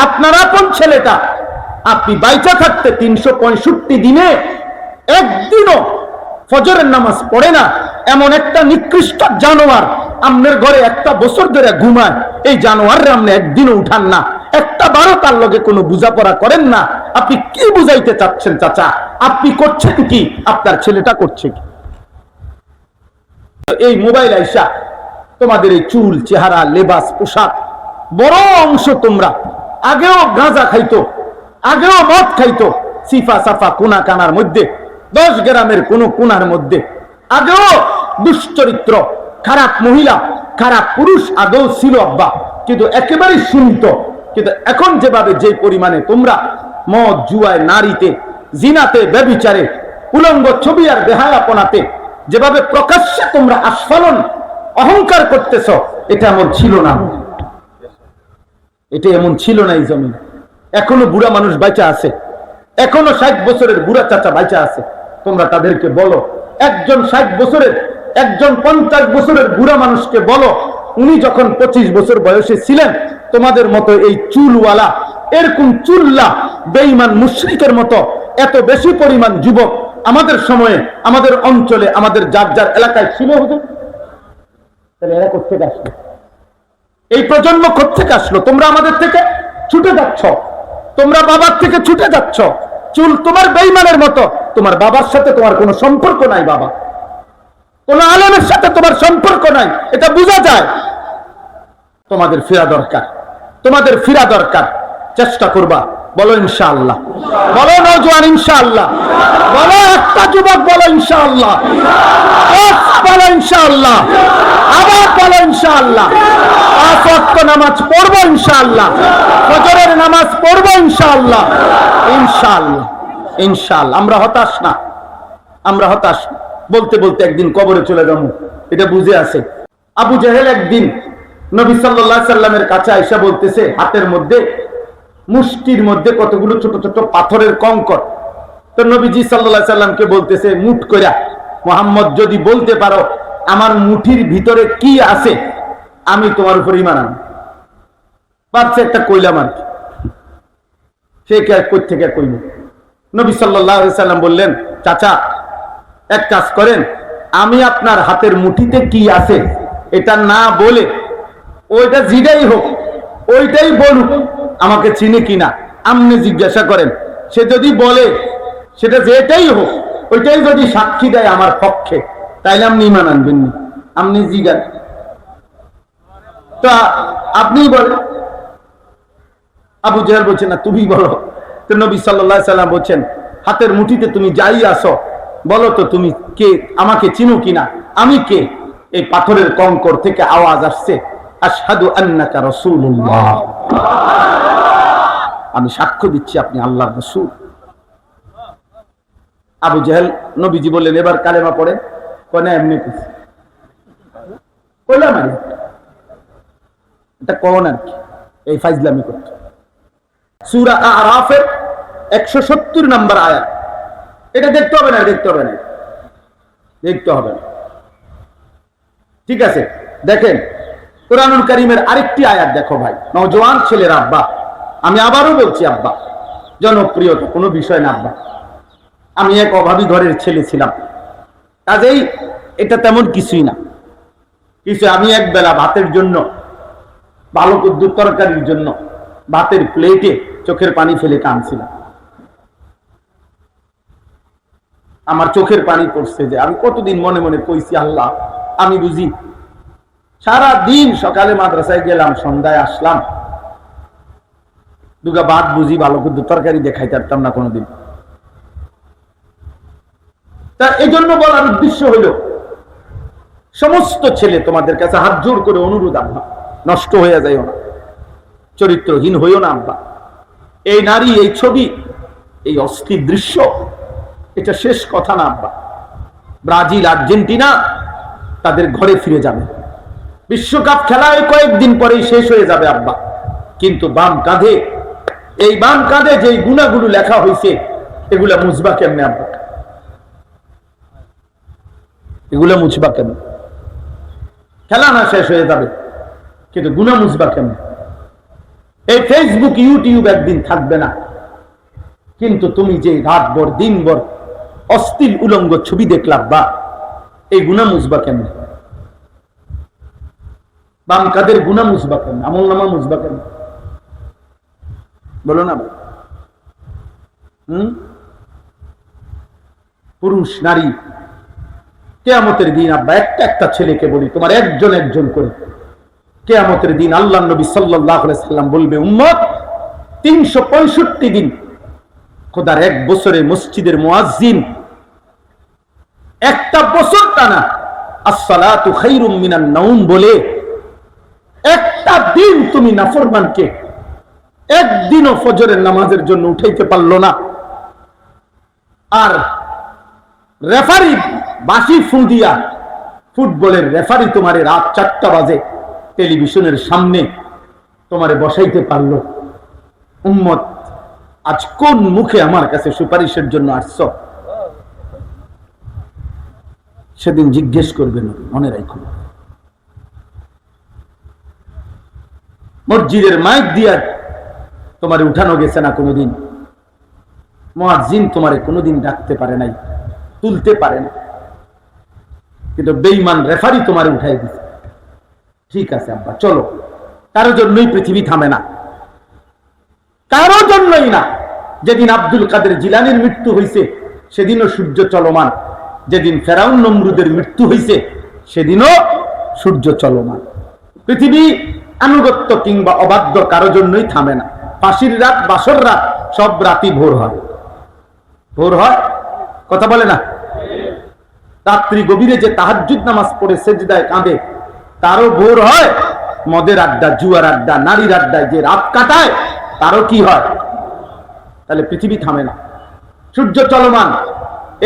আপনার আপন ছেলেটা আপনি বাইচা থাকতে 365 দিনে একদিনও ফজরের নামাজ পড়ে না, এমন একটা নিকৃষ্ট জানোয়ার আপনার ঘরে একটা বছর ধরে ঘুমায়, এই জানোয়াররে আপনি একদিনও উঠান না, একটা বারো তার লগে কোনো বুঝাপড়া করেন না। আপনি কি বুঝাইতে চাচ্ছেন চাচা? আপনি করছেন কি? আপনার ছেলেটা করছে কি? এই মোবাইল আইসা তোমাদের এই চুল, চেহারা, লেবাস, পোশাক, বড় অংশ তোমরা আগেও গাঁজা খাইতো, আগেও মদ খাইতো, সিফা সাফা কোনা কানার মধ্যে, 10 গ্রামের কোন কোনার মধ্যে আগেও দুশ্চরিত্র, খারাপ মহিলা, খারাপ পুরুষ আগেও ছিল আব্বা, কিন্তু একেবারেই সীমিত। কিন্তু এখন যেভাবে যে পরিমাণে তোমরা মদ, জুয়ায়, নারীতে, জিনাতে, ব্যভিচারে, উলঙ্গ ছবি আর বেহায়াপনাতে যেভাবে প্রকাশ্যে তোমরা আস্ফালন, অহংকার করতেছ, এটা এমন ছিল না, এটা এমন ছিল না এই জমিন। এখনো বুড়া মানুষ বাইচা আছে, এখনো 60 বছরের বুড়া চাচা বাইচা আছে। তোমরা তাদেরকে বলো, একজন 60 বছরের, একজন 50 বছরের বুড়া মানুষকে বলো, উনি যখন 25 বছর বয়সে ছিলেন, তোমাদের মতো এই চুলওয়ালা, এরকম চুল্লা বেঈমান মুশরিকের মতো এত বেশি পরিমাণ যুবক আমাদের সময়ে, আমাদের অঞ্চলে, আমাদের যার যার এলাকায় ছিল হুজুর? তাহলে এরা কোথেকে আসলো? এই প্রজন্ম কোথেকে আসলো? তোমরা আমাদের থেকে ছুটে যাচ্ছ, তোমরা বাবার থেকে ছুটে যাচ্ছ। চুল তোমার বেঈমানের মতো, তোমার বাবার সাথে তোমার কোনো সম্পর্ক নাই, বাবা কোন আলেমের সাথে তোমার সম্পর্ক নাই, এটা বোঝা যায়। তোমাদের ফিরা দরকার, তোমাদের ফিরা দরকার। চেষ্টা করবা, বলো ইনশাআল্লাহ, বলো নওজোয়ান ইনশাআল্লাহ, বলো একটা যুবক বলো ইনশাআল্লাহ, বলো ইনশাআল্লাহ, আবার বলো ইনশাআল্লাহ। 5 ওয়াক্ত নামাজ পড়বো ইনশাআল্লাহ, ফজরের নামাজ পড়বো ইনশাআল্লাহ, ইনশাআল্লাহ, ইনশাআল্লাহ। আমরা হতাশ না, আমরা হতাশ বলতে বলতে একদিন কবরে চলে যাবো, এটা বুঝে আছে। আবু জেহেল একদিন নবী সাল্লাল্লাহু আলাইহি সাল্লামের কাছে আয়েশা বলতেছে, হাতের মধ্যে, মুষ্টির মধ্যে কতগুলো ছোট ছোট পাথরের কঙ্কর। তো নবীজি সাল্লাল্লাহু আলাইহি সাল্লামকে বলতেছে, মুঠ কইরা, মুহাম্মদ যদি বলতে পারো আমার মুঠির ভিতরে কি আছে, আমি তোমার উপর ঈমান আনব। ভাবছে একটা কইলাম আর কি, সে কই থেকে কইল। নবী সাল্লাল্লাহু আলাইহি সাল্লাম বললেন, চাচা এক কাজ করেন, আমি আপনার হাতের মুঠিতে কি আছে এটা না বলে, ওইটা যেটাই হোক ওইটাই বলুক, আমাকে চিনে কিনা আপনি জিজ্ঞাসা করেন। সে যদি বলে সেটা যেটাই হোক, ওইটাই যদি সাক্ষী দেয় আমার পক্ষে, তাইলে আপনি ঈমান আনবেন না, আপনি জিজ্ঞান। তা আপনি বলেন। আবু জেহেল বলছেন, না তুমি বলো। তো নবী সাল্লাল্লাহু আলাইহি সাল্লাম বলছেন, হাতের মুঠিতে তুমি যাই আসো, বলো তো তুমি কে, আমাকে চিনো কিনা, আমি কে? এই পাথরের কঙ্কর থেকে আওয়াজ আসছে, আশহাদু আন্নাকা রাসূলুল্লাহ, আমি সাক্ষ্য দিচ্ছি আপনি আল্লাহর রাসূল। আবু জেহেল, নবীজি বললেন, এবার কালেমা পড়ে। কয় না, এমনি কিছু কইলাম আর এটা কোন আর কি, এই ফাইজলামি করতে। সূরা আরাফের 170 নম্বর আয়াত, এটা দেখতে হবে না, দেখতে হবে না, দেখতে হবে না, ঠিক আছে? দেখেন কুরআনুল কারীমের আরেকটি আয়াত দেখো ভাই, নওজোয়ান ছেলের আব্বা, আমি আবারও বলছি আব্বা, জনপ্রিয়তা কোনো বিষয় না আব্বা। আমি এক অভাবী ঘরের ছেলে ছিলাম, কাজেই এটা তেমন কিছুই না কিছু। আমি এক বেলা ভাতের জন্য, ভালো কুদ্দুর তরকারির জন্য ভাতের প্লেটে চোখের পানি ফেলে কাঁদছিলাম। আমার চোখের পানি পড়ছে, যে আমি কতদিন মনে মনে কইছি, আল্লাহ আমি বুঝি সারা দিন, সকালে মাদ্রাসায় গেলাম, সন্ধ্যায় আসলাম, দুগা ভাত বুঝি ভালো কুদ্দুর তরকারি দেখাইতে পারতাম না কোনোদিন। তা এই জন্য বলার উদ্দেশ্য হইল, সমস্ত ছেলে তোমাদের কাছে হাত জোর করে অনুরোধ, আব্বা নষ্ট হয়ে যাইও না, চরিত্রহীন হইও না আব্বা। এই নারী, এই ছবি, এই অস্থির দৃশ্য, এটা শেষ কথা না আব্বা। ব্রাজিল, আর্জেন্টিনা তাদের ঘরে ফিরে যাবে, বিশ্বকাপ খেলায় কয়েকদিন পরেই শেষ হয়ে যাবে আব্বা। কিন্তু বাম কাঁধে, এই বাম কাঁধে যেই গুণাগুলো লেখা হয়েছে, এগুলা মুছবা কেমনে আব্বা? এগুলা মুছবা কেমনে? খেলা না শেষ হয়ে যাবে, কিন্তু গুনাহ মুছবা কেমনে? এই ফেসবুক ইউটিউব একদিন থাকবে না, কিন্তু তুমি যে রাতভর দিনভর অশ্লীল উলঙ্গ ছবি দেখলা, বা এই গুনাহ মুছবা কেমনে? বাম কাদের গুনাহ মুছবা কেমনে? আমল নামা মুছবা কেমনে? বলো না। পুরুষ নারী কিয়ামতের দিন, আব্বা একটা একটা ছেলেকে বলি, তোমার একজন একজন করে কিয়ামতের দিন আল্লাহর নবী সাল্লাল্লাহু আলাইহি সাল্লাম বলবে, উম্মত 365 দিন খোদার এক বছরে মসজিদের মুয়াজ্জিন একটা বছর টানা আসসালাতু খায়রুম মিনান নাওম বলে একটা দিন তুমি নাফরমানকে একদিনও ফজরের নামাজের জন্য উঠাইতে পারলো না, আর রেফারি বাঁশি ফু দিয়া ফুটবলের রেফারি তোমারে রাত 4টা বাজে টেলিভিশনের সামনে তোমারে বসাইতে পারলো, উম্মত আজ কোন মুখে আমার কাছে সুপারিশের জন্য আসছ? সেদিন জিজ্ঞেস করবেন, মনে রাখো। মসজিদের মাইক দিয়া তোমারে উঠানো গেছে না কোনোদিন, মুয়াজ্জিন তোমারে কোনোদিন ডাকতে পারে নাই, তুলতে পারে না, কিন্তু বেঈমান রেফারি তোমারে উঠাই দিছে। ঠিক আছে আব্বা, চলো, কারো জন্যই পৃথিবী থামে না, কারো জন্যই না। যেদিন আব্দুল কাদের জিলানীর মৃত্যু হয়েছে সেদিনও সূর্য চলমান, যেদিন ফেরাউন নমরুদের মৃত্যু হয়েছে সেদিনও সূর্য চলমান। পৃথিবী আনুগত্য কিংবা অবাধ্য কারো জন্যই থামে না। ফাঁসির রাত, বাসর রাত, সব রাতই ভোর হয়। ভোর হয়, কথা বলে না? রাত্রি গভীরে যে তাহাজ্জুদ নামাজ পড়ে সেজদায় কাঁদে তারও ভোর হয়। মদের আড্ডা, জুয়ার আড্ডা, নারীর আড্ডায় যে রাত কাটায় তারও কি হয়? তাহলে পৃথিবী থামে না, সূর্য চলমান।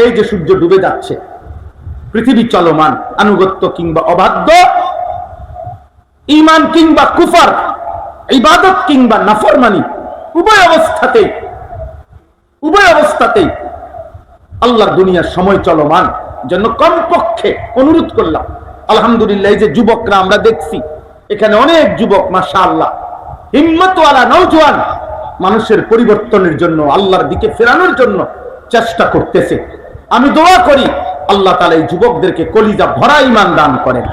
এই যে সূর্য ডুবে যাচ্ছে, পৃথিবী চলমান। আনুগত্য কিংবা অবাধ্য, ঈমান কিংবা কুফর, ইবাদত কিংবা নাফরমানি, উভয় অবস্থাতেই আল্লাহর দুনিয়ার সময় চলমান। জন্য কমপক্ষে অনুরোধ করলাম, আলহামদুলিল্লাহ এই যে যুবকরা আমরা দেখছি এখানে, অনেক যুবক মাশাআল্লাহ হিম্মতওয়ালা নওজোয়ান, মানুষের পরিবর্তনের জন্য, আল্লাহর দিকে ফেরানোর জন্য চেষ্টা করতেছে। আমি দোয়া করি আল্লাহ তাআলা এই যুবকদেরকে কলিজা ভরা ঈমান দান করেন,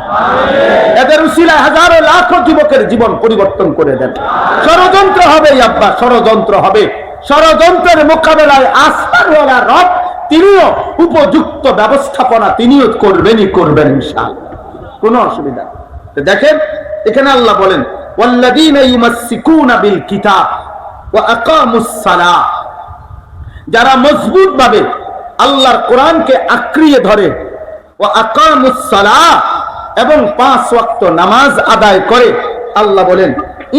এদের উসিলায় হাজারো লাখো যুবকের জীবন পরিবর্তন করে দেন। ষড়যন্ত্র হবে আব্বা, ষড়যন্ত্র হবে, ষড়যন্ত্রের মোকাবেলায় আসমানওয়ালা রব তিনিও উপযুক্ত ব্যবস্থাপনা তিনিও করবেন ইনশাআল্লাহ, কোনো অসুবিধা নেই। দেখেন এখানে আল্লাহ বলেন, ওয়াল্লাযীনা ইউমাসসিকুনা বিল কিতাব ওয়া আকামুস সালাহ, যারা মজবুত ভাবে আল্লাহর কোরআনকে আঁকড়িয়ে ধরে, ওয়া আকামুস সালাহ, এবং 5 ওয়াক্ত নামাজ আদায় করে। আল্লাহ বলেন,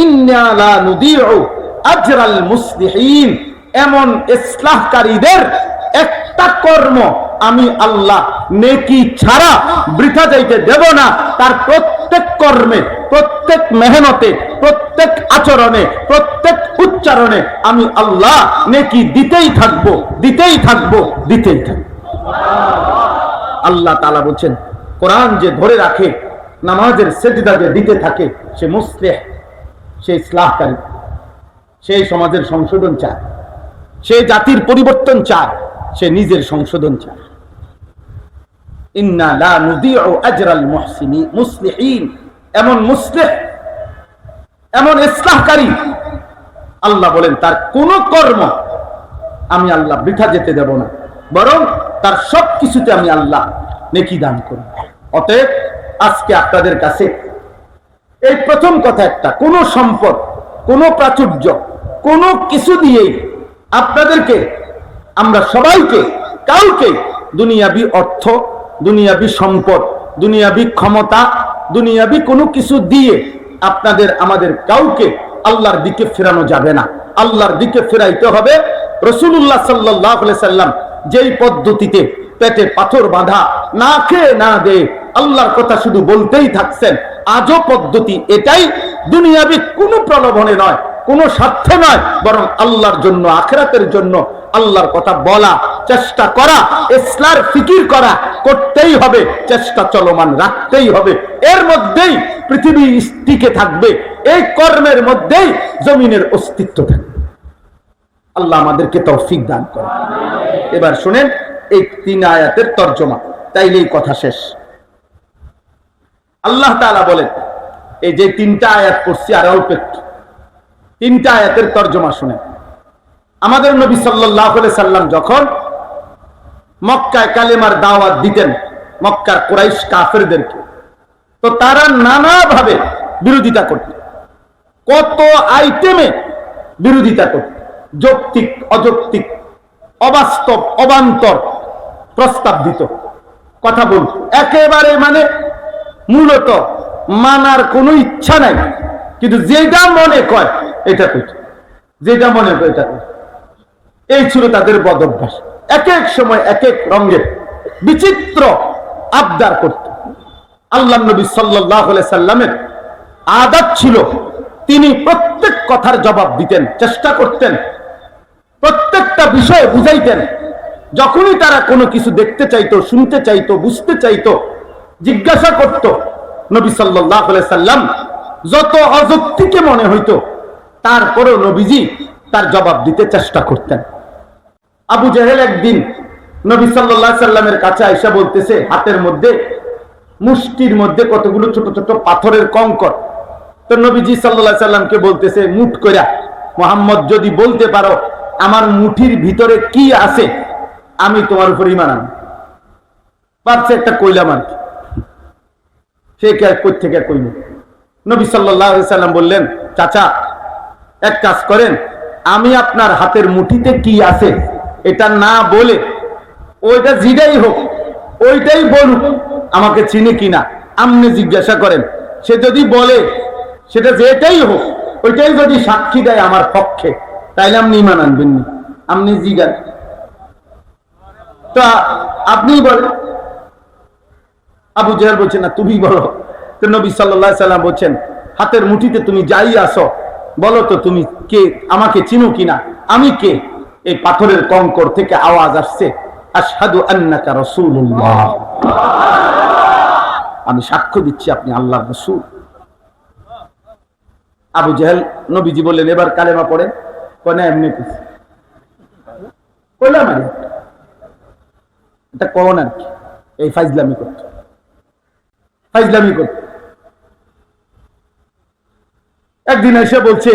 ইন্না লা নুদিউ আজরাল মুসলিহিন, এমন ইসলাহকারীদের একটা কর্ম আমি আল্লাহ নেকি ছাড়া বৃথা যাইতে দেব না। তার প্রত্যেক কর্মে, প্রত্যেক মেহনতে, প্রত্যেক আচরণে, প্রত্যেক উচ্চারণে আমি আল্লাহ নেকি দিতেই থাকবো, দিতেই থাকবো, দিতেই থাকবো। আল্লাহ তাআলা বলছেন, কোরআন যে ধরে রাখে, নামাজের সেজদা যে দিতে থাকে, সে মুসলিহ, সে ইসলাহকারী, সেই সমাজের সংশোধন চায়, সে জাতির পরিবর্তন চায়, সে নিজের সংশোধন চায়। ইন্না লা নুদিউ আজরাল মুসলিহিন, এমন মুসলিহ, এমন ইসলাহকারী, আল্লাহ বলেন তার কোন কর্ম আমি আল্লাহ বৃথা যেতে দেব না, বরং তার সব কিছুতে আমি আল্লাহ নেকি দান করব। অতএব আজকে আপনাদের কাছে এই প্রথম কথা একটা, কোন সম্পদ, কোন প্রাচুর্য, কোন কিছু দিয়েই আপনাদেরকে, আমরা সবাইকে, কাউকে দুনিয়াবি অর্থ, দুনিয়াবি সম্পদ, দুনিয়াবি ক্ষমতা, দুনিয়াবি কোনো কিছু দিয়ে আপনাদের, আমাদের কাউকে আল্লাহর দিকে ফেরানো যাবে না। আল্লাহর দিকে ফেরাইতে হবে রাসূলুল্লাহ সাল্লাল্লাহু আলাইহি সাল্লাম যেই পদ্ধতিতে পেটে পাথর বাঁধা, না খেয়ে না দিয়ে আল্লাহর কথা শুধু বলতেই থাকছেন, আজও পদ্ধতি এটাই। দুনিয়াবি কোনো প্রলোভনে নয়, কোনো স্বার্থে নয়, বরং আল্লাহর জন্য, আখিরাতের জন্য আল্লাহর কথা বলা, চেষ্টা করা, ইসলার ফিকির করা, করতেই হবে, চেষ্টা চলমান রাখতেই হবে। এর মধ্যেই পৃথিবী টিকে থাকবে, এই কর্মের মধ্যেই জমিনের অস্তিত্ব থাকে। আল্লাহ আমাদেরকে তৌফিক দান করে। এবার শুনেন এই 3 আয়াতের তরজমা, তাইলেই কথা শেষ। আল্লাহ তাআলা বলেন, এই যে 3টা আয়াত পড়ছি আর অল্প একটু, 3টা আয়াতের তরজমা শুনেন। আমাদের নবী সাল্লাল্লাহু আলাইহি সাল্লাম যখন মক্কায় কালেমার দাওয়াত দিতেন মক্কার কুরাইশ কাফেরদেরকে, তো তারা নানাভাবে বিরোধিতা করত, কত আইটেমে বিরোধিতা করত, যৌক্তিক অযৌক্তিক, অবাস্তব অবান্তর প্রস্তাব দিত, কথা বলত, একেবারে মানে মূলত মানার কোনো ইচ্ছা নাই, কিন্তু যেটা মনে কয় এটা করত, যেটা মনে কয় এটা করত। এই ছিল তাদের বদ অভ্যাস। এক এক সময় এক এক রঙের বিচিত্র আবদার করত। আল্লাহ নবী সাল্লাল্লাহু আলাইহি সাল্লামের আদত ছিল তিনি প্রত্যেক কথার জবাব দিতেন, চেষ্টা করতেন, প্রত্যেকটা বিষয় বুঝাইতেন। যখনই তারা কোনো কিছু দেখতে চাইতো, শুনতে চাইতো, বুঝতে চাইতো, জিজ্ঞাসা করত, নবী সাল্লাল্লাহু আলাইহি সাল্লাম যত অযৌক্তিকে মনে হইতো তারপরেও নবীজি তার জবাব দিতে চেষ্টা করতেন। আবু জেহেল একদিন নবী সাল্লাল্লাহু আলাইহি সাল্লামের কাছে আয়েশা বলতেছে, হাতের মধ্যে মুষ্টির মধ্যে কতগুলো ছোট ছোট পাথরের কঙ্কর। তো নবীজি সাল্লাল্লাহু আলাইহি সাল্লামকে বলতেছে, মুঠ কইরা, মুহাম্মদ যদি বলতে পারো আমার মুঠির ভিতরে কি আছে আমি তোমার উপর ঈমান আনব। পারছে একটা কইলাম আর কি, সে কই থেকে কইল। নবী সাল্লাল্লাহু আলাইহি সাল্লাম বললেন, চাচা এক কাজ করেন, আমি আপনার হাতের মুঠিতে কি আছে এটা না বলে ওইটা যেটাই হোক ওইটাই বলুক, আমাকে চিনে কিনা আপনি জিজ্ঞাসা করেন। সে যদি বলে সেটা যেটাই হোক ওইটাই যদি সাক্ষী দেয় আমার পক্ষে, তাইলে আপনি ঈমান আনবেন না, আপনি জিজ্ঞান তো আপনি বলেন। আবু জেহেল বলছেন, না তুমি বলো। তো নবী সাল্লাল্লাহু আলাইহি সাল্লাম বলছেন, হাতের মুঠিতে তুমি যাই আসো বলো তো তুমি কে, আমাকে চিনো কিনা, আমি কে। এই পাথরের কঙ্কর থেকে আওয়াজ আসছে, আশহাদু আন্নাকা রাসূলুল্লাহ, আমি সাক্ষ্য দিচ্ছি আপনি আল্লাহর রাসূল। আবু জেহেল, নবীজি বললেন, এবার কালেমা পড়েন। কোন এমনি কিছু কইলাম না, এটা কোন আর কি, এই ফাইজলামি করতে, ফাইজলামি করতে। একদিন এসে বলছে,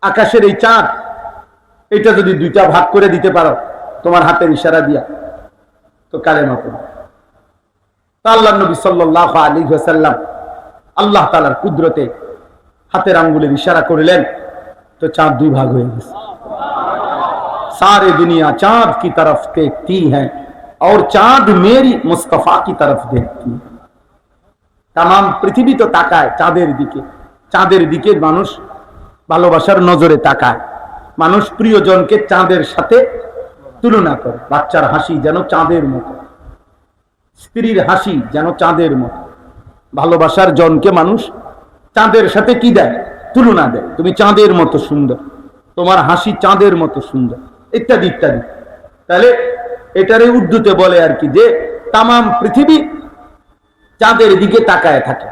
আকাশের এই চাঁদ এটা যদি 2টা ভাগ করে দিতে পারো তোমার হাতের ইশারা দিয়া, তো কালেমা পড়ো। তা আল্লাহ নবী সাল্লাল্লাহু আলাইহি ওয়াসাল্লাম আল্লাহ তাআলার কুদরতে হাতের আঙ্গুলের ইশারা করলেন, তো চাঁদ 2 ভাগ হয়ে গেছে। सारे दुनिया चांद की तरफ देखती है और चांद मेरी मुस्तफा की तरफ देखती है। तमाम পৃথিবী তো তাকায় চাঁদের দিকে, চাঁদের দিকে মানুষ ভালোবাসার নজরে তাকায়, মানুষ প্রিয়জনকে চাঁদের সাথে তুলনা করে। বাচ্চার হাসি যেন চাঁদের মতো, স্ত্রীর হাসি যেন চাঁদের মতো, ভালোবাসার জনকে মানুষ চাঁদের সাথে কি দেয়, তুলনা দেয়। তুমি চাঁদের মতো সুন্দর, তোমার হাসি চাঁদের মতো সুন্দর, ইত্যাদি ইত্যাদি। তাহলে এটারে উর্দুতে বলে আর কি, যে তামাম পৃথিবী চাঁদের দিকে তাকায় থাকে,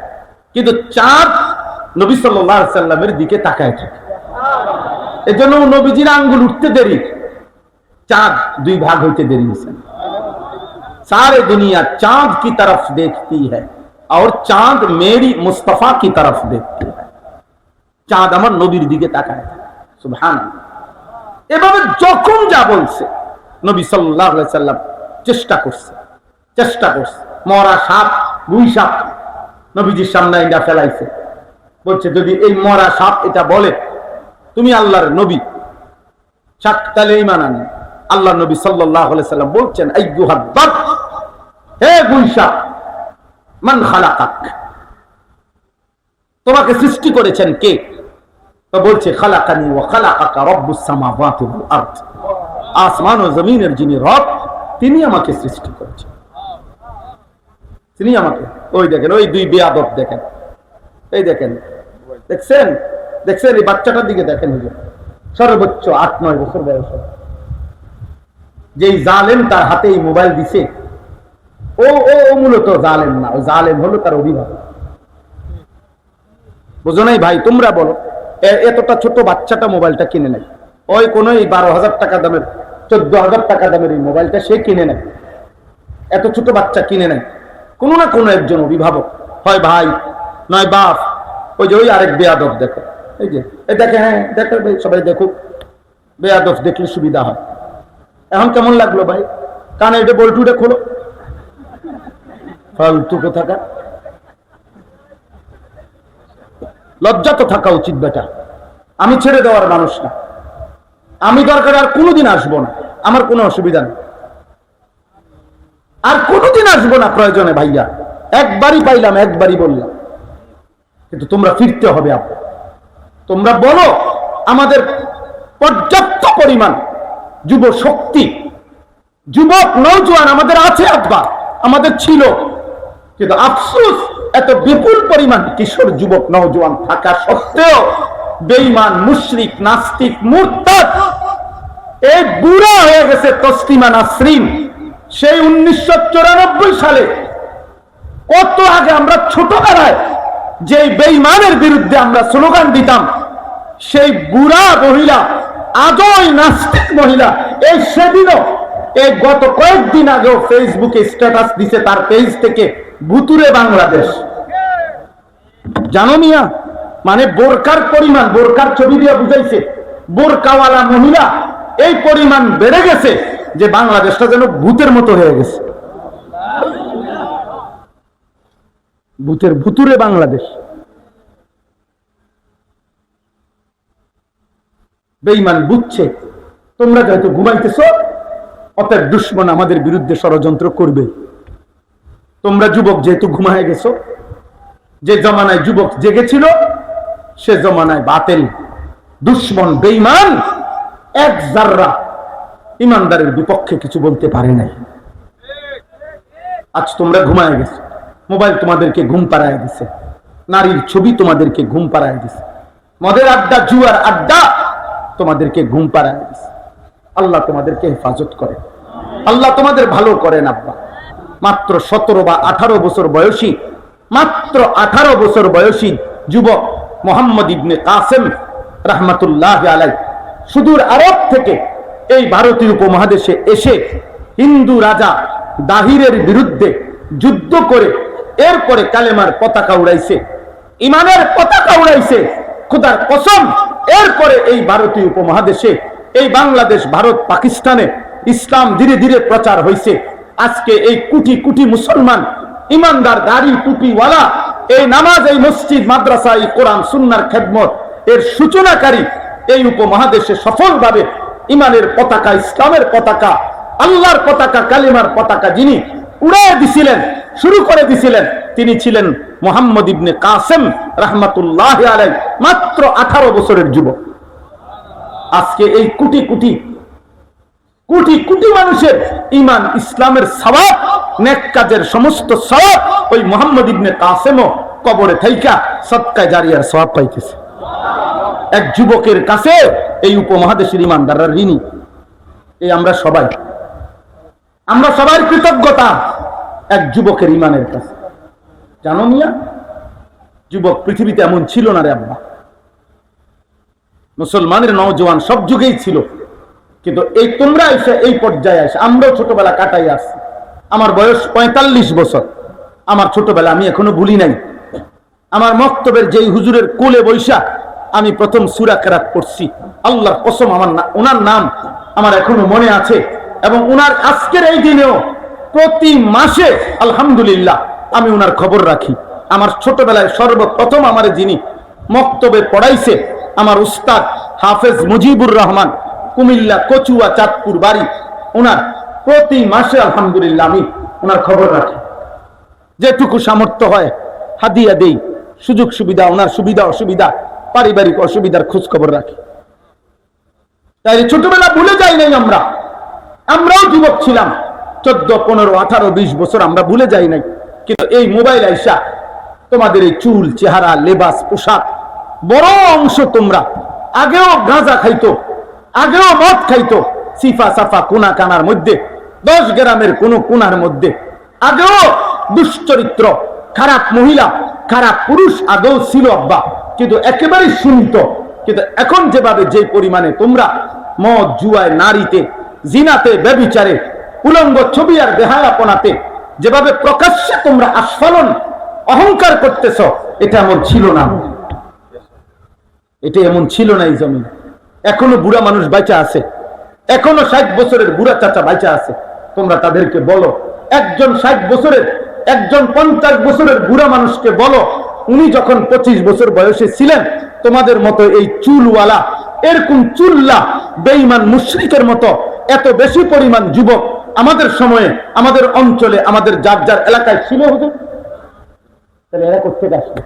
কিন্তু চাঁদ নবী সাল্লাল্লাহু আলাইহি সাল্লামের দিকে তাকায় থাকে। এজন্য নবীজির আঙ্গুল উঠতে দেরি, চাঁদ 2 ভাগ হইতে দেরি হয়েছে। सारे दुनिया चांद की तरफ देखती है और चांद मेरी मुस्तफा की तरफ देखती है। চাঁদ আমার নবীর দিকে তাকায়, সুবহানাল্লাহ। এভাবে যখন যা বলছে নবী সাল্লাল্লাহু আলাইহি সাল্লাম চেষ্টা করছে। মরা সাপ, গুই সাপ নবীজির সামনে এটা ফেলাইছে, বলছে যদি এই মরা সাপ এটা বলে তুমি আল্লাহর নবী, তাহলে ঈমান আনি। আল্লাহ নবী সাল্লাল্লাহু আলাইহি সাল্লাম বলছেন, আইয়ুহাদ দাব, হে গুই সাপ, মান খালাকাক, তোমাকে সৃষ্টি করেছেন কে? তো বলছে, খালাকানি ওয়া খালাকাকা রব্বুস সামাওয়াতি ওয়াল আরদ, আসমান ও জমিনের যিনি রব তিনি আমাকে সৃষ্টি করেছেন, তিনি আমাকে। ওই দেখেন, ওই 2 বেয়াদব দেখেন, এই দেখেন, দেখছেন দেখছেন এই বাচ্চাটার দিকে দেখেন, সর্বোচ্চ 8-9 বছর বয়স, যেই জালেম তার হাতে এই মোবাইল দিছে, ও মূলত জালেম না, ও জালেম হলো তার অভিভাবক। বুঝো নাই ভাই? তোমরা বলো, এতটা ছোট বাচ্চাটা মোবাইলটা কিনে নেয়, ওই কোন 12,000 টাকা দামের 14,000 টাকা দামের এই মোবাইলটা সে কিনে নেয়, এত ছোট বাচ্চা কিনে নেয় কোনো না কোনো একজন অভিভাবক, হয় ভাই নয় বাপ। ওই যে ওই আরেক বেয়াদব দেখো, এই যে এই দেখে, হ্যাঁ দেখো ভাই, সবাই দেখুক, বেয়াদব দেখলে সুবিধা হয়। এখন কেমন লাগলো ভাই? কানে এটা বল্টুটা খোলো, ফালতু কোথাকার। লজ্জা তো থাকা উচিত বেটা। আমি ছেড়ে দেওয়ার মানুষ না, আমি দরকার আর কোনোদিন আসবো না, আমার কোনো অসুবিধা নেই, আর কোনোদিন আসবো না প্রয়োজনে ভাইয়া। একবারই পাইলাম, একবারই বললাম, কিন্তু তোমরা ফিরতে হবে। আপনি তোমরা বলো, আমাদের পর্যাপ্ত পরিমাণ যুব শক্তি, যুবক নওজোয়ান আমাদের আছে আব্বা, আমাদের ছিল, কিন্তু আফসোস এত বিপুল পরিমাণ কিশোর যুবক নওজোয়ান থাকা সত্ত্বেও বেঈমান, মুশরিক, নাস্তিক, মুরতাদ এই বুড়া হয়ে গেছে। তসলিমা নাসরিন সেই 1994 সালে, কত আগে আমরা ছোটবেলায় যে বেঈমানের বিরুদ্ধে আমরা স্লোগান দিতাম, সেই বুড়া মহিলা, আজই নাস্তিক মহিলা, এই সেদিনও, এই গত কয়েকদিন আগেও ফেসবুকে স্ট্যাটাস দিছে তার পেজ থেকে, ভুতুরে বাংলাদেশ। জানো মিয়া, মানে বোরকার পরিমাণ, বোরকার ছবি দিয়ে বুঝাইছে, বোরকাওয়ালা মহিলা এই পরিমাণ বেড়ে গেছে যে বাংলাদেশটা যেন ভূতের মতো হয়ে গেছে। ভুতুরে বাংলাদেশ। বেঈমান বুঝছে তোমরা যেহেতু ঘুমাইতেছ, অতএব দুশমন আমাদের বিরুদ্ধে ষড়যন্ত্র করবে। তোমরা যুবক যেহেতু ঘুমায় গেছো, যে জমানায় যুবক জেগেছিল সে জমানায় বাতিল, দুশমন, বেঈমান এক জাররা ইমানদারের বিপক্ষে কিছু বলতে পারে নাই। আজ তোমরা ঘুমায় গেছো, মোবাইল তোমাদেরকে ঘুম পাড়ায় দিছে, নারীর ছবি তোমাদেরকে ঘুম পাড়ায় দিছে, মদের আড্ডা, জুয়ার আড্ডা তোমাদেরকে ঘুম পাড়ায় দিছে। আল্লাহ তোমাদেরকে হেফাজত করে, আল্লাহ তোমাদের ভালো করেন। আব্বা মাত্র 17 বা 18 বছর বয়সী, মাত্র 18 বছর বয়সী যুবক মোহাম্মদ ইবনে কাসেম রাহমাতুল্লাহ আলাইহি সুদূর আরব থেকে এই ভারতীয় উপমহাদেশে এসে হিন্দু রাজা দাহিরের বিরুদ্ধে যুদ্ধ করে এরপরে কালেমার পতাকা উড়াইছে, ইমানের পতাকা উড়াইছে। খোদার কসম, এরপরে এই ভারতীয় উপমহাদেশে, এই বাংলাদেশ, ভারত, পাকিস্তানে ইসলাম ধীরে ধীরে প্রচার হয়েছে। আজকে এই কোটি কোটি মুসলমান ইমানদার, দাড়ি টুপিওয়ালা, এই নামাজ, এই মসজিদ, মাদ্রাসা, এই কোরআন সুন্নাহর খেদমত এর সূচনাকারী এই উপমহাদেশে সফলভাবে ইমানের পতাকা, ইসলামের পতাকা, আল্লাহর পতাকা, কালিমার পতাকা যিনি উড়ায় দিছিলেন, শুরু করে দিছিলেন, তিনি ছিলেন মোহাম্মদ ইবনে কাসেম রাহমাতুল্লাহ আলাইহি, মাত্র 18 বছরের যুবক। আজকে এই কোটি কোটি কোটি কোটি মানুষের ইমান, ইসলামের সওয়াব, নেক কাজের সমস্ত সওয়াব ওই মোহাম্মদ ইবনে কাসেমও কবরে থাইকা সদকা জারিয়ার সওয়াব পাইতেছে। এক যুবকের কাছে এই উপমহাদেশের ইমানদাররা ঋণী। এই আমরা সবাই কৃতজ্ঞতা এক যুবকের ইমানের কাছে। জানো মিয়া, যুবক পৃথিবীতে এমন ছিল না রে আব্বা। মুসলমানের নওজোয়ান সব যুগেই ছিল, কিন্তু এই তোমরা এসে এই পর্যায়ে আসে, আমরাও ছোটবেলা কাটাই আসছি। আমার বয়স 45 বছর, আমার ছোটবেলা আমি এখনো ভুলি নাই। আমার মক্তবের যেই হুজুরের কোলে বৈশা আমি প্রথম সূরা কেরাত পড়ছি, আল্লাহর কসম ওনার নাম আমার এখনো মনে আছে। এবং ওনার আজকের এই দিনেও প্রতি মাসে আলহামদুলিল্লাহ আমি ওনার খবর রাখি। আমার ছোটবেলায় সর্বপ্রথম আমার যিনি মক্তবে পড়াইছে আমার উস্তাদ হাফেজ মুজিবুর রহমান, কুমিল্লা কচুয়া চাঁদপুর বাড়ি, ওনার প্রতি মাসে আলহামদুলিল্লাহ আমি ওনার খবর রাখি। যেটুকু সামর্থ্য হয় হাদিয়া দেই, সুযোগ সুবিধা, ওনার সুবিধা অসুবিধা, পারিবারিক অসুবিধার খোঁজ খবর রাখি। তাই ছোটবেলা ভুলে যাই নাই আমরাও যুবক ছিলাম, 14, 15, 18, 20 বছর আমরা ভুলে যাই নাই। কিন্তু এই মোবাইল আইসা তোমাদের এই চুল, চেহারা, লেবাস, পোশাক, বড় অংশ তোমরা আগেও গাঁজা খাইতো, আগেও মদ খাইতো, সিফা সাফা কোনা কানার মধ্যে, 10 গ্রামের কোন কোনার মধ্যে আগেও দুশ্চরিত্র, খারাপ মহিলা, খারাপ পুরুষ আগেও ছিল আব্বা। কিন্তু একেবারেই সীমিত। কিন্তু এখন যেভাবে যে পরিমাণে তোমরা মদ, জুয়ায়, নারীতে, জিনাতে, ব্যভিচারে, উলঙ্গ ছবি আর বেহায়াপনাতে যেভাবে প্রকাশ্যে তোমরা আস্ফালন অহংকার করতেছ, এটা এমন ছিল না। এটা এমন ছিল না এই জমিন। এখনো বুড়া মানুষ বাইচা আছে, এখনো 60 বছরের বুড়া চাচা বাইচা আছে। তোমরা তাদেরকে বলো, একজন 60 বছরের, একজন 50 বছরের বুড়া মানুষকে বলো, উনি যখন 25 বছর বয়সে ছিলেন, তোমাদের মতো এই চুলওয়ালা, এরকম চুল্লা বেঈমান মুশরিকের মতো এত বেশি পরিমাণ যুবক আমাদের সময়ে, আমাদের অঞ্চলে, আমাদের যার যার এলাকায় ছিল হুজুর? তাহলে এরা কোথেকে আসলো?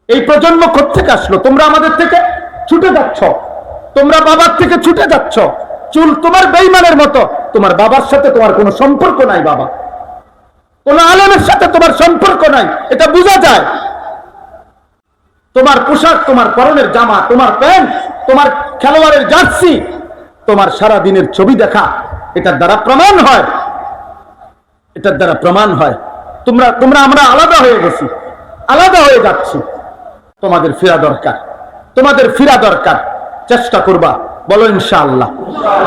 এই প্রজন্ম কোথেকে আসলো? তোমরা আমাদের থেকে ছুটে যাচ্ছ, তোমরা বাবার থেকে ছুটে যাচ্ছ। চুল তোমার বেঈমানের মতো, তোমার বাবার সাথে তোমার কোনো সম্পর্ক নাই। বাবা, কোন আলেমের সাথে তোমার সম্পর্ক নাই, এটা বোঝা যায়। তোমার পোশাক, তোমার পরনের জামা, তোমার প্যান্ট, তোমার খেলোয়াড়ের জার্সি, তোমার সারা দিনের ছবি দেখা, এটার দ্বারা প্রমাণ হয়, এটার দ্বারা প্রমাণ হয় আমরা আলাদা হয়ে গেছি, আলাদা হয়ে যাচ্ছি। তোমাদের ফিরা দরকার, তোমাদের ফিরা দরকার। চেষ্টা করবা, বলো ইনশাআল্লাহ,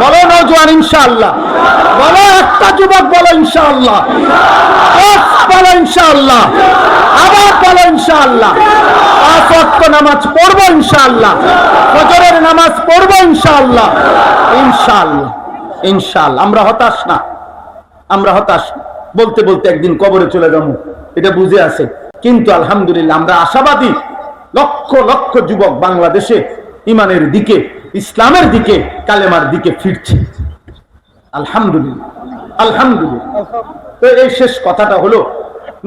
বলো নওজোয়ান ইনশাআল্লাহ, বলো একটা যুবক, বলো ইনশাআল্লাহ, বলো ইনশাআল্লাহ, আবার বলো ইনশাআল্লাহ। 5 ওয়াক্ত নামাজ পড়বো ইনশাআল্লাহ, ফজরের নামাজ পড়বো ইনশাআল্লাহ, ইনশাআল্লাহ, ইনশাআল্লাহ। আমরা হতাশ না, আমরা হতাশ বলতে বলতে একদিন কবরে চলে যাবো, এটা বুঝে আছে। কিন্তু আলহামদুলিল্লাহ আমরা আশাবাদী। লক্ষ লক্ষ যুবক বাংলাদেশে ইমানের দিকে, ইসলামের দিকে, কালেমার দিকে ফিরছে, আলহামদুলিল্লাহ, আলহামদুলিল্লাহ। তো এই শেষ কথাটা হলো,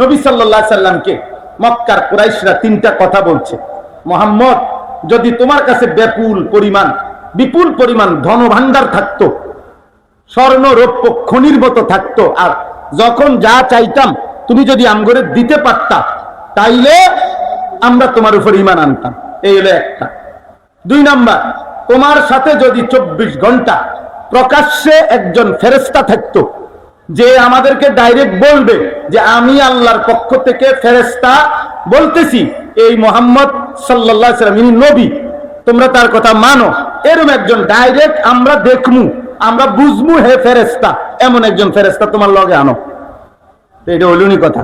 নবী সাল্লাল্লাহু আলাইহি সাল্লামকে মক্কার কুরাইশরা 3টা কথা বলছে। মুহাম্মদ, যদি তোমার কাছে বিপুল পরিমাণ ধন ভান্ডার থাকতো, স্বর্ণ রৌপ্য খনির মতো থাকতো, আর যখন যা চাইতাম তুমি যদি আমগরে দিতে পারতা, তাইলে আমরা তোমার উপর ঈমান আনতাম। এই হলো একটা। 2 নাম্বার, তোমার সাথে যদি 24 ঘন্টা প্রকাশ্যে একজন ফেরেশতা থাকতো, যে আমাদেরকে ডাইরেক্ট বলবে যে আমি আল্লাহর পক্ষ থেকে ফেরেশতা বলতেছি, এই মুহাম্মদ সাল্লাল্লাহু আলাইহি সাল্লাম ইনি নবী, তোমরা তার কথা মানো, এরকম একজন ডাইরেক্ট আমরা দেখমু, আমরা বুঝমু হে ফেরেশতা, এমন একজন ফেরেশতা তোমার লগে আনো। তো এটা হইলনি কথা।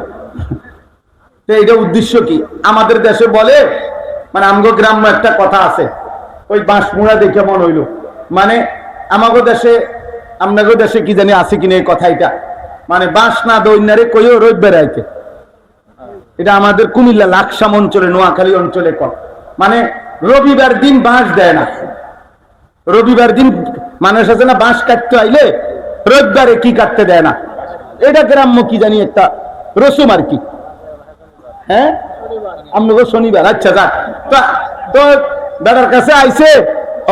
তো এটা উদ্দেশ্য কি? আমাদের দেশে বলে, মানে আমগো গ্রাম্য একটা কথা আছে, ওই বাঁশমুড়া দেখে মন হইল, মানে আমাগো দেশে, আপনাগো দেশে কি জানি আছে কিনা এই কথা, এটা মানে বাঁশ না দৈন্যারে কইও রোদ বেড়াইতে। এটা আমাদের কুমিল্লা লাকসাম অঞ্চলে, নোয়াখালী অঞ্চলে কয়, মানে রবিবার দিন বাঁশ দেয় না। রবিবার দিন মানুষ আছে না, বাঁশ কাটতে আইলে রবিবারে কি কাটতে দেয় না। এটা গ্রাম্য কি জানি একটা রসুম আর কি। হ্যাঁ, আপনাকে শনিবার। আচ্ছা যাক, তো বেটার কাছে আইছে,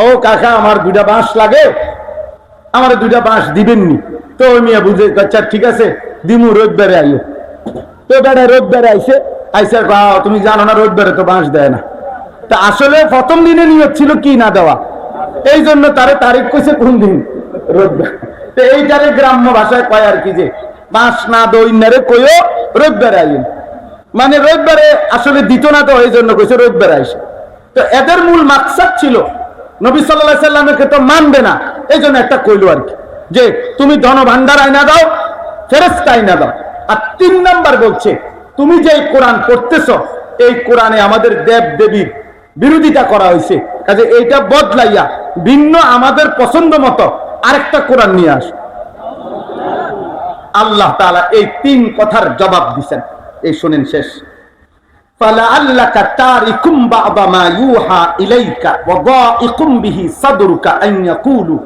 ও কাকা আমার 2টা বাঁশ লাগে, আমার 2টা বাঁশ দিবেননি? তো ওই মিয়া বুঝে, আচ্ছা ঠিক আছে দিমু, রবিবারে আইও। তো বেটা রবিবারে আইছে, তুমি জানো না রবিবারে তো বাঁশ দেয় না। তা আসলে প্রথম দিনে নিয়ত ছিল কি না দেওয়া, এই জন্য তারে তারিখ কইছে কোন দিন, রবিবার। তো এইটারে গ্রাম্য ভাষায় কয় আর কি, যে বাঁশ না দৈন্যারে কইও রবিবারে আইন, মানে রবিবারে আসলে দিত না, তো এই জন্য কইছে রবিবারে আইসে। তো এদের মূল মাকসাদ ছিল নবী সাল্লাল্লাহু আলাইহি সাল্লামকে তো মানবে না, এই জন্য একটা কইলো আর কি, যে তুমি ধন ভান্ডার আইনা দাও, ফেরেশতা আইনা দাও। আর 3 নাম্বার বলছে, তুমি যে কোরআন পড়তেছ, এই কোরআনে আমাদের দেব দেবীর বিরোধিতা করা হয়েছে, কাজে এইটা বদলাইয়া ভিন্ন আমাদের পছন্দ মতো আরেকটা কোরআন নিয়ে আস। আল্লাহ তাআলা এই 3 কথার জবাব দিবেন। এই শুনেন শেষ, ফালাআল্লাকা তারিকুম বা'দা মা ইউহা ইলাইকা ওয়া দাইকুম বিহি সাদরুকা আন ইয়াকুলু,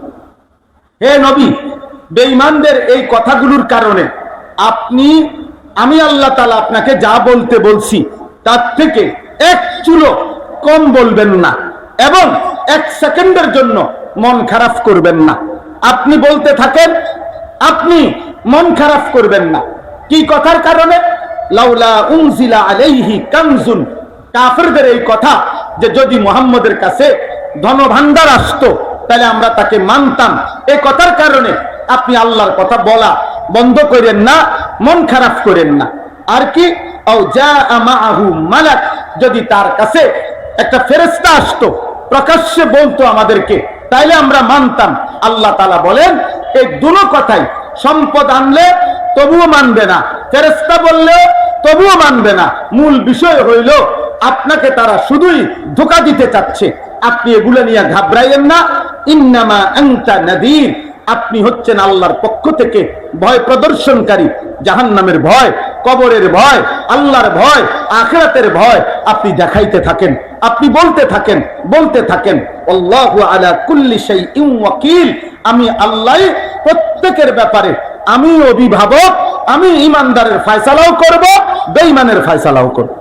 হে নবী, বেঈমানদের এই কথাগুলোর কারণে আমি আল্লাহ তাআলা আপনাকে যা বলতে বলছি তার থেকে 1 চুলো কম বলবেন না, এবং 1 সেকেন্ডের জন্য মন খারাপ করবেন না। আপনি বলতে থাকেন, আপনি মন খারাপ করবেন না। কি কথার কারণে? লাউলা উনজিলা আলাইহি কানজুন, কাফেরদের এই কথা, যে যদি মুহাম্মদের কাছে ধন ভান্ডার আসতো তাহলে আমরা তাকে মানতাম, এই কথার কারণে আপনি আল্লাহর কথা বলা বন্ধ করেন না, মন খারাপ করেন না। আর কি, আও জাআ মাআহু মালাক, যদি তার কাছে একটা ফেরেশতা আসতো, প্রকাশ্যে বলতো আমাদেরকে, তাইলে আমরা মানতাম। আল্লাহ তাআলা বলেন এই দুটো কথাই, সম্পদ আনলে তবুও মানবে না, ফেরেশতা বললে তবুও মানবে না। মূল বিষয় হইল আপনাকে তারা শুধুই ধোঁকা দিতে চাচ্ছে। আপনি এগুলো নিয়ে ঘাবড়াইয়েন না। ইন্নামা আনতা নাযীর, আপনি হচ্ছেন আল্লাহর পক্ষ থেকে ভয় প্রদর্শনকারী। জাহান্নামের ভয়, কবরের ভয়, আল্লাহর ভয়, আখিরাতের ভয় আপনি দেখাইতে থাকেন, আপনি বলতে থাকেন, বলতে থাকেন আল্লাহু আলা কুল্লি শাইইন ওয়াকিল, আমি আল্লাহ প্রত্যেকের ব্যাপারে আমি অভিভাবক, আমি ইমানদারের ফয়সালাও করব, বেঈমানের ফয়সালাও করব।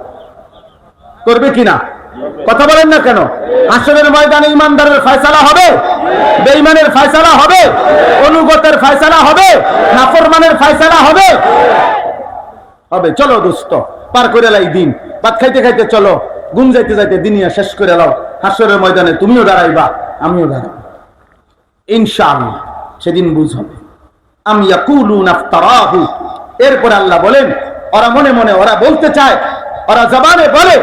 করবে কিনা কথা বলেন না কেন? হাসরের ময়দানে ইমানদারের ফয়সালা হবে, বেঈমানের ফয়সালা হবে, অনুগতের ফয়সালা হবে, নাফরমানের ফয়সালা হবে, হবে। চলো দোস্ত, পার করে লাই দিন, ভাত খাইতে খাইতে চলো, ঘুম যাইতে যাইতে দুনিয়া শেষ করে লাও। হাসরের ময়দানে তুমিও দাঁড়াইবা, আমিও দাঁড়াবো ইনশাআল্লাহ, সেদিন বুঝ হবে। আম ইয়াকুলুনা ইফতারাহু, এরপর আল্লাহ বলেন ওরা মনে মনে ওরা বলতে চায়, ওরা জবানে বলে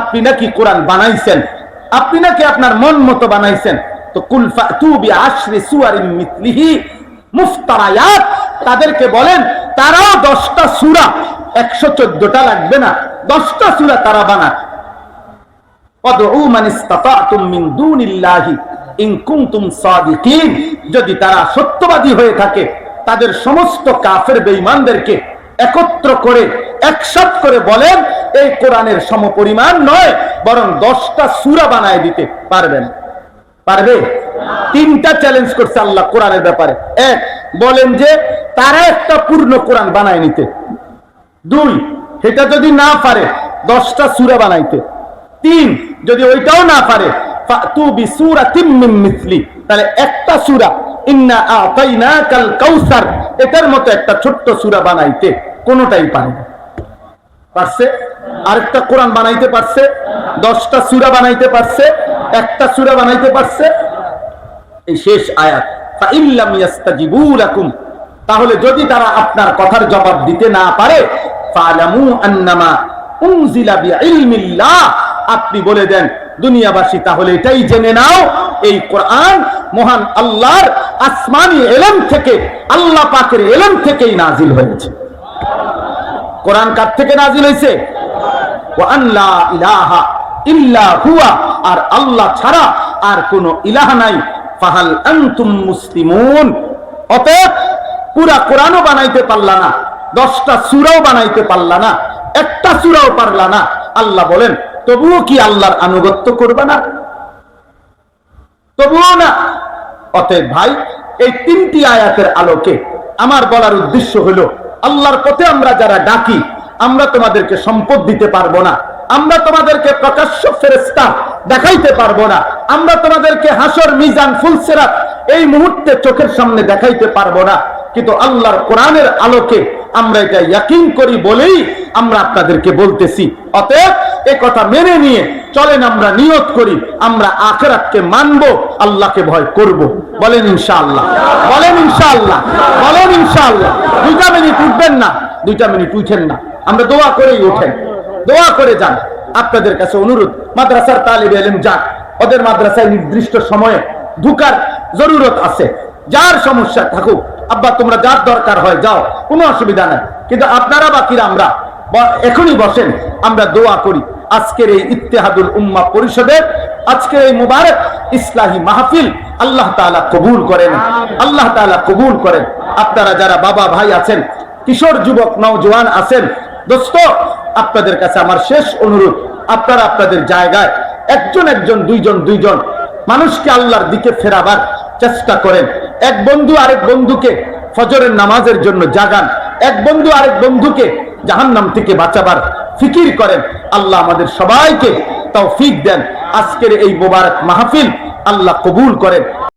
আপনি নাকি কোরআন বানাইছেন, আপনি নাকি আপনার মন মতো বানাইছেন। তো কুল ফাতু বিআশরি সুওয়ারিন মিথলিহি মুফতারায়াত, তাদেরকে বলেন তারাও 10টা সূরা, 114টা লাগবে না, 10টা সূরা তারা বানাক। ওয়াদউ মান ইসতাতাতুম মিন দুনিল্লাহি ইন কুনতুম সাদিকিন, যদি তারা সত্যবাদী হয়ে থাকে তাদের সমস্ত কাফের বেঈমানদেরকে একত্র করে একসাথ করে বলেন এই কোরআনের সমপরিমাণ নয়, বরং 10টা সূরা বানায় দিতে পারবেন। পারবে? 3টা চ্যালেঞ্জ করছে আল্লাহ কোরআনের ব্যাপারে। 1, বলেন যে তারা একটা পূর্ণ কোরআন বানায় নিতে। 2, এটা যদি না পারে 10টা সূরা বানাইতে। 3, যদি ওইটাও না পারে ফাতু বিসূরাতিম মিন মিসলি, তাহলে একটা সূরা ইন্না আতাইনাকাল কাউসার, এটার মতো একটা ছোট্ট সূরা বানাইতে কোনটাই পারে না। পারছে? আরেকটা কোরআন বানাইতে পারছে, 10টা সূরা বানাইতে পারছে, একটা সূরা বানাইতে পারছে। এই শেষ আয়াত, ফা ইল্লাম ইয়াস্তাজিবু লাকুম, তাহলে যদি তারা আপনার কথার জবাব দিতে না পারে, ফালামু আন্নামা উনজিলা বিইলমিল্লাহ, আপনি বলে দেন দুনিয়াবাসী তাহলে এটাই জেনে নাও এই কোরআন মহান আল্লাহর আসমানি ইলম থেকে, আল্লাহ পাকের ইলম থেকেই নাজিল হয়েছে। কোরআন কার থেকে নাজিল হয়েছে? ওয়া আন লা ইলাহা ইল্লা হুয়া, আর আল্লাহ ছাড়া আর কোনো ইলাহ নাই। ফাহাল আনতুম মুসলিমুন, অতএব পুরা কোরআনও বানাইতে পারলা না, 10টা সূরাও বানাইতে পারলা না, একটা সূরাও পারলা না, আল্লাহ বলেন তবুও কি আল্লাহর আনুগত্য করবে না? তবুও না। অতএব ভাই, এই 3টি আয়াতের আলোকে আমার বলার উদ্দেশ্য হলো আল্লাহর পথে আমরা যারা ডাকি, আমরা তোমাদেরকে সম্পদ দিতে পারবো না, আমরা তোমাদেরকে প্রকাশ্য ফেরেশতা দেখাইতে পারবো না, আমরা তোমাদেরকে হাসর মিজান ফুলসিরাত এই মুহূর্তে চোখের সামনে দেখাইতে পারবো না, কিন্তু আল্লাহর কোরআনের আলোকে আমরা এটা ইয়াকিন করি বলেই আমরা আপনাদেরকে বলতেছি। অতএব এই কথা মেনে নিয়ে চলেন আমরা নিয়ত করি আমরা আখিরাতকে মানবো, আল্লাহকে ভয় করব। বলেন ইনশাআল্লাহ, বলেন ইনশাআল্লাহ, বলেন ইনশাআল্লাহ। 2টা মিনিট উঠবেন না, 2টা মিনিট উঠেন না, আমরা দোয়া করেই উঠেন, দোয়া করে যান। আপনাদের কাছে অনুরোধ, মাদ্রাসার তালিবে ইলম যান, ওদের মাদ্রাসায় নির্দিষ্ট সময়ে ঢুকার জরুরত আছে। যার সমস্যা থাকুক, আব্বা তোমরা যার দরকার হয় যাও, কোনো অসুবিধা নাই, কিন্তু আপনারা বাকিরা আমরা এখনই বসেন, আমরা দোয়া করি আজকের এই ইত্তেহাদুল উম্মাহ পরিষদের আজকের এই মুবারক ইসলাহি মাহফিল আল্লাহ তাআলা কবুল করেন, আল্লাহ তাআলা কবুল করেন। আপনারা যারা বাবা ভাই আছেন, কিশোর যুবক নওজোয়ান আছেন, দোস্ত আপনাদের কাছে আমার শেষ অনুরোধ, আপনারা আপনাদের জায়গায় একজন একজন, দুইজন মানুষকে আল্লাহর দিকে ফেরাবার চেষ্টা করেন। এক বন্ধু আরেক বন্ধুকে ফজরের নামাজের জন্য জাগান, এক বন্ধু আরেক বন্ধুকে জাহান্নাম থেকে বাঁচাবার ফিকির করেন। আল্লাহ আমাদের সবাইকে তৌফিক দেন। আজকের এই মুবারক মাহফিল আল্লাহ কবুল করেন।